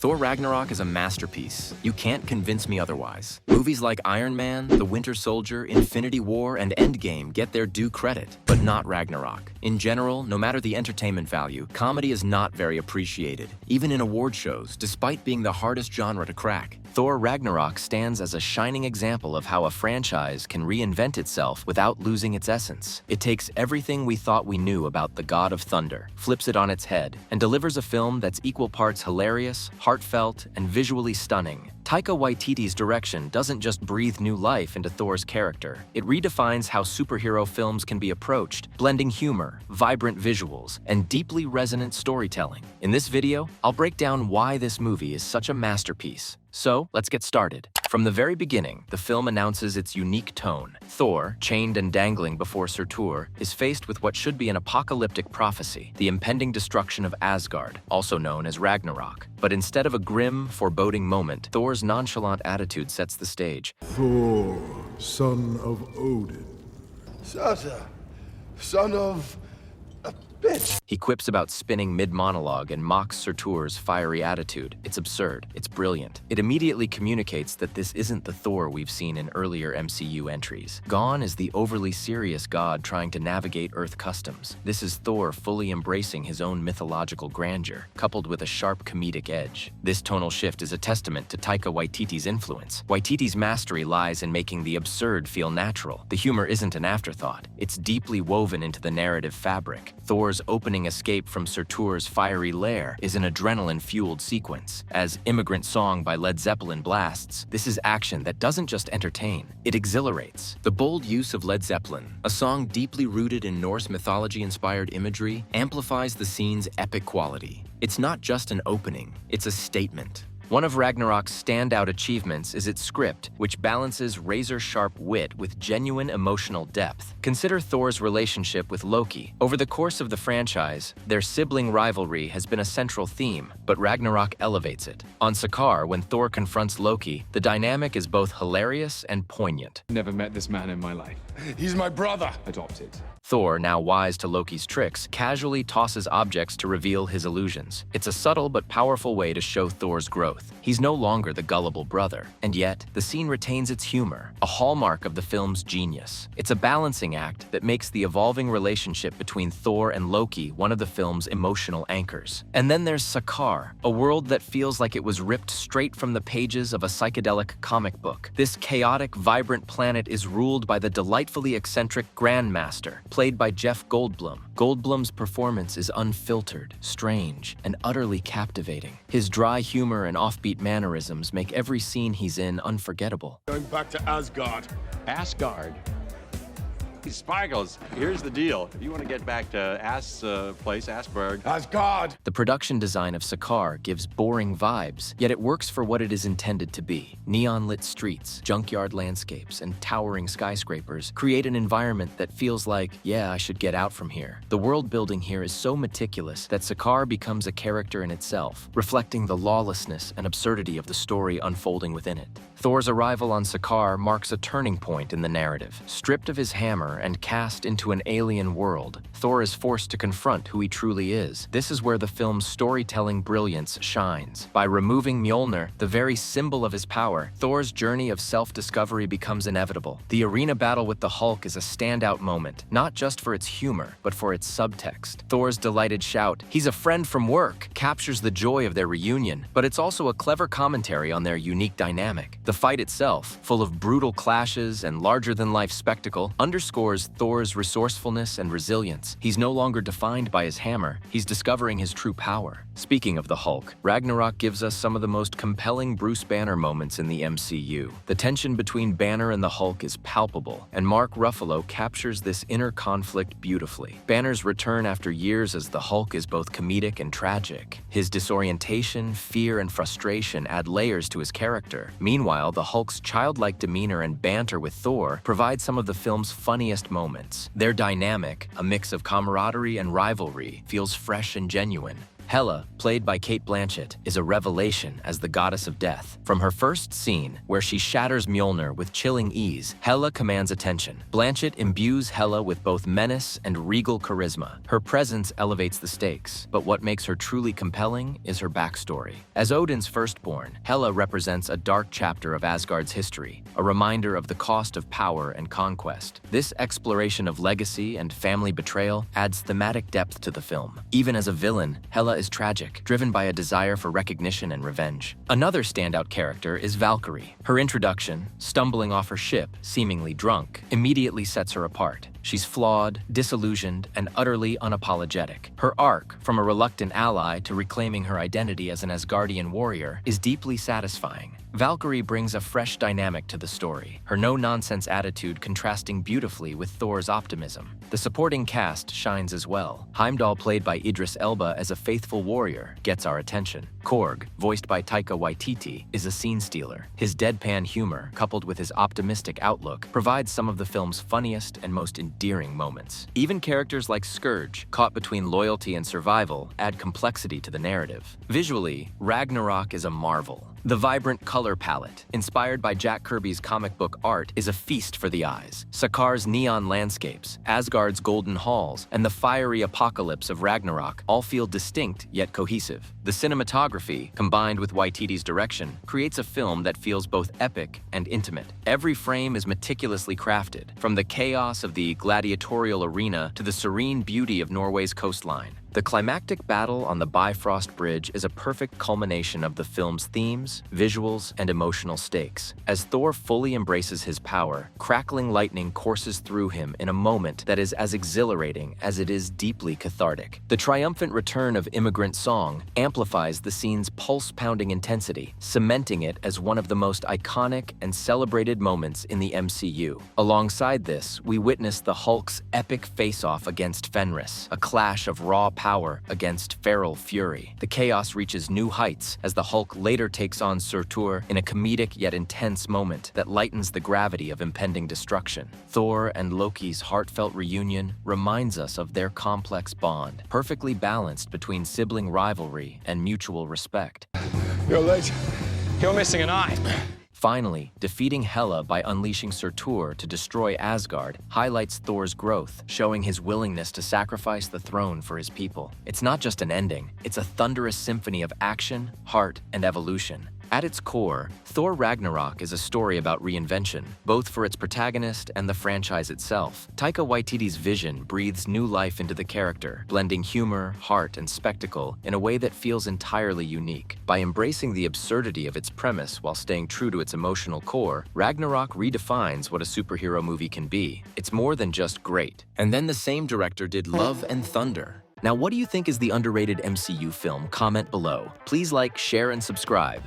Thor Ragnarok is a masterpiece. You can't convince me otherwise. Movies like Iron Man, The Winter Soldier, Infinity War, and Endgame get their due credit, but not Ragnarok. In general, no matter the entertainment value, comedy is not very appreciated, even in award shows, despite being the hardest genre to crack. Thor Ragnarok stands as a shining example of how a franchise can reinvent itself without losing its essence. It takes everything we thought we knew about the God of Thunder, flips it on its head, and delivers a film that's equal parts hilarious, heartfelt, and visually stunning. Taika Waititi's direction doesn't just breathe new life into Thor's character. It redefines how superhero films can be approached, blending humor, vibrant visuals, and deeply resonant storytelling. In this video, I'll break down why this movie is such a masterpiece. So, let's get started. From the very beginning, the film announces its unique tone. Thor, chained and dangling before Surtur, is faced with what should be an apocalyptic prophecy, the impending destruction of Asgard, also known as Ragnarok. But instead of a grim, foreboding moment, Thor's nonchalant attitude sets the stage. Thor, son of Odin. Surtur, son of a bitch. He quips about spinning mid-monologue and mocks Surtur's fiery attitude. It's absurd. It's brilliant. It immediately communicates that this isn't the Thor we've seen in earlier MCU entries. Gone is the overly serious god trying to navigate Earth customs. This is Thor fully embracing his own mythological grandeur, coupled with a sharp comedic edge. This tonal shift is a testament to Taika Waititi's influence. Waititi's mastery lies in making the absurd feel natural. The humor isn't an afterthought. It's deeply woven into the narrative fabric. Thor's opening escape from Surtur's fiery lair is an adrenaline-fueled sequence. As Immigrant Song by Led Zeppelin blasts, this is action that doesn't just entertain, it exhilarates. The bold use of Led Zeppelin, a song deeply rooted in Norse mythology-inspired imagery, amplifies the scene's epic quality. It's not just an opening, it's a statement. One of Ragnarok's standout achievements is its script, which balances razor-sharp wit with genuine emotional depth. Consider Thor's relationship with Loki. Over the course of the franchise, their sibling rivalry has been a central theme, but Ragnarok elevates it. On Sakaar, when Thor confronts Loki, the dynamic is both hilarious and poignant. Never met this man in my life. He's my brother. Adopted. Thor, now wise to Loki's tricks, casually tosses objects to reveal his illusions. It's a subtle but powerful way to show Thor's growth. He's no longer the gullible brother, and yet, the scene retains its humor, a hallmark of the film's genius. It's a balancing act that makes the evolving relationship between Thor and Loki one of the film's emotional anchors. And then there's Sakaar, a world that feels like it was ripped straight from the pages of a psychedelic comic book. This chaotic, vibrant planet is ruled by the delightfully eccentric Grandmaster, played by Jeff Goldblum. Goldblum's performance is unfiltered, strange, and utterly captivating. His dry humor and offbeat mannerisms make every scene he's in unforgettable. Going back to Asgard. Asgard. Sparkles, here's the deal. If you want to get back to place, Asgard. Asgard! The production design of Sakaar gives boring vibes, yet it works for what it is intended to be. Neon-lit streets, junkyard landscapes, and towering skyscrapers create an environment that feels like, yeah, I should get out from here. The world building here is so meticulous that Sakaar becomes a character in itself, reflecting the lawlessness and absurdity of the story unfolding within it. Thor's arrival on Sakaar marks a turning point in the narrative. Stripped of his hammer and cast into an alien world, Thor is forced to confront who he truly is. This is where the film's storytelling brilliance shines. By removing Mjolnir, the very symbol of his power, Thor's journey of self-discovery becomes inevitable. The arena battle with the Hulk is a standout moment, not just for its humor, but for its subtext. Thor's delighted shout, "He's a friend from work," captures the joy of their reunion, but it's also a clever commentary on their unique dynamic. The fight itself, full of brutal clashes and larger-than-life spectacle, underscores Thor's resourcefulness and resilience. He's no longer defined by his hammer, he's discovering his true power. Speaking of the Hulk, Ragnarok gives us some of the most compelling Bruce Banner moments in the MCU. The tension between Banner and the Hulk is palpable, and Mark Ruffalo captures this inner conflict beautifully. Banner's return after years as the Hulk is both comedic and tragic. His disorientation, fear, and frustration add layers to his character. Meanwhile, the Hulk's childlike demeanor and banter with Thor provide some of the film's funniest moments. Their dynamic, a mix of camaraderie and rivalry, feels fresh and genuine. Hela, played by Cate Blanchett, is a revelation as the goddess of death. From her first scene, where she shatters Mjolnir with chilling ease, Hela commands attention. Blanchett imbues Hela with both menace and regal charisma. Her presence elevates the stakes, but what makes her truly compelling is her backstory. As Odin's firstborn, Hela represents a dark chapter of Asgard's history, a reminder of the cost of power and conquest. This exploration of legacy and family betrayal adds thematic depth to the film. Even as a villain, Hela is tragic, driven by a desire for recognition and revenge. Another standout character is Valkyrie. Her introduction, stumbling off her ship, seemingly drunk, immediately sets her apart. She's flawed, disillusioned, and utterly unapologetic. Her arc, from a reluctant ally to reclaiming her identity as an Asgardian warrior, is deeply satisfying. Valkyrie brings a fresh dynamic to the story, her no-nonsense attitude contrasting beautifully with Thor's optimism. The supporting cast shines as well. Heimdall, played by Idris Elba as a faithful warrior, gets our attention. Korg, voiced by Taika Waititi, is a scene-stealer. His deadpan humor, coupled with his optimistic outlook, provides some of the film's funniest and most endearing moments. Even characters like Scourge, caught between loyalty and survival, add complexity to the narrative. Visually, Ragnarok is a marvel. The vibrant color palette, inspired by Jack Kirby's comic book art, is a feast for the eyes. Sakar's neon landscapes, Asgard's golden halls, and the fiery apocalypse of Ragnarok all feel distinct yet cohesive. The cinematography, combined with Waititi's direction, creates a film that feels both epic and intimate. Every frame is meticulously crafted, from the chaos of the gladiatorial arena to the serene beauty of Norway's coastline. The climactic battle on the Bifrost Bridge is a perfect culmination of the film's themes, visuals, and emotional stakes. As Thor fully embraces his power, crackling lightning courses through him in a moment that is as exhilarating as it is deeply cathartic. The triumphant return of Immigrant Song amplifies the scene's pulse-pounding intensity, cementing it as one of the most iconic and celebrated moments in the MCU. Alongside this, we witness the Hulk's epic face-off against Fenris, a clash of raw power against feral fury. The chaos reaches new heights as the Hulk later takes on Surtur in a comedic yet intense moment that lightens the gravity of impending destruction. Thor and Loki's heartfelt reunion reminds us of their complex bond, perfectly balanced between sibling rivalry and mutual respect. You're late. You're missing an eye. Finally, defeating Hela by unleashing Surtur to destroy Asgard highlights Thor's growth, showing his willingness to sacrifice the throne for his people. It's not just an ending, it's a thunderous symphony of action, heart, and evolution. At its core, Thor Ragnarok is a story about reinvention, both for its protagonist and the franchise itself. Taika Waititi's vision breathes new life into the character, blending humor, heart, and spectacle in a way that feels entirely unique. By embracing the absurdity of its premise while staying true to its emotional core, Ragnarok redefines what a superhero movie can be. It's more than just great. And then the same director did Love and Thunder. Now, what do you think is the underrated MCU film? Comment below. Please like, share, and subscribe.